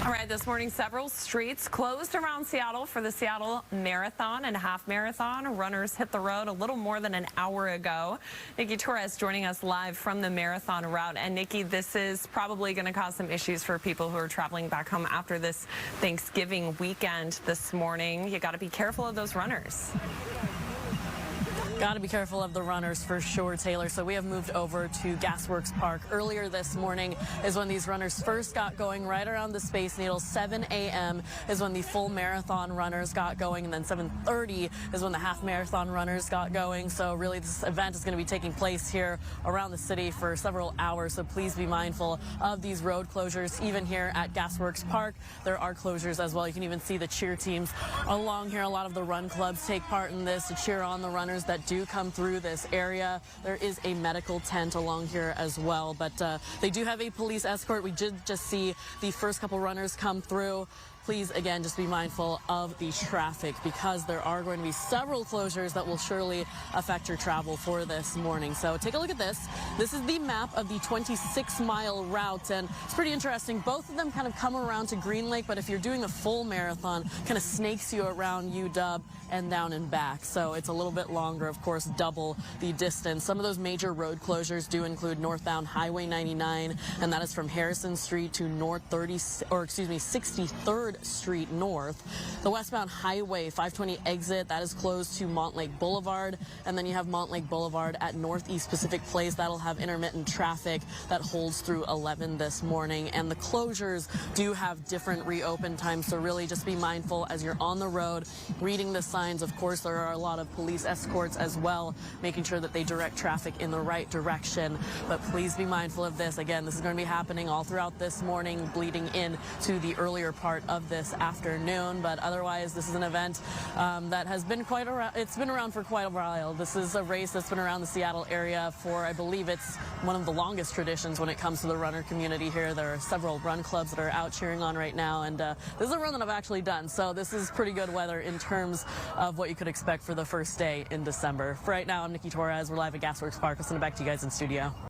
All right, this morning, several streets closed around Seattle for the Seattle Marathon and Half Marathon. Runners hit the road a little more than an hour ago. Nikki Torres joining us live from the marathon route. And Nikki, this is probably going to cause some issues for people who are traveling back home after this Thanksgiving weekend this morning. You got to be careful of those runners. Got to be careful of the runners for sure, Taylor. So we have moved over to Gasworks Park. Earlier this morning is when these runners first got going, right around the Space Needle. 7 a.m. is when the full marathon runners got going, and then 7:30 is when the half marathon runners got going. So really this event is going to be taking place here around the city for several hours. So please be mindful of these road closures. Even here at Gasworks Park, there are closures as well. You can even see the cheer teams along here. A lot of the run clubs take part in this to cheer on the runners that do come through this area. There is a medical tent along here as well, but they do have a police escort. We did just see the first couple runners come through. Please, again, just be mindful of the traffic because there are going to be several closures that will surely affect your travel for this morning. So take a look at this. This is the map of the 26-mile route, and it's pretty interesting. Both of them kind of come around to Green Lake, but if you're doing the full marathon, kind of snakes you around UW and down and back. So it's a little bit longer, of course, double the distance. Some of those major road closures do include northbound Highway 99, and that is from Harrison Street to 63rd Street North. The westbound Highway 520 exit, that is closed to Montlake Boulevard, and then you have Montlake Boulevard at Northeast Pacific Place. That'll have intermittent traffic that holds through 11 this morning, and the closures do have different reopen times, so really just be mindful as you're on the road, reading the signs. Of course, there are a lot of police escorts as well, making sure that they direct traffic in the right direction, but please be mindful of this. Again, this is going to be happening all throughout this morning, bleeding in to the earlier part of this afternoon, but otherwise this is an event that has been it's been around for quite a while. This is a race that's been around the Seattle area for, I believe it's one of the longest traditions when it comes to the runner community here. There are several run clubs that are out cheering on right now, and this is a run that I've actually done, so this is pretty good weather in terms of what you could expect for the first day in December. For right now, I'm Nikki Torres. We're live at Gasworks Park. I'll send it back to you guys in studio.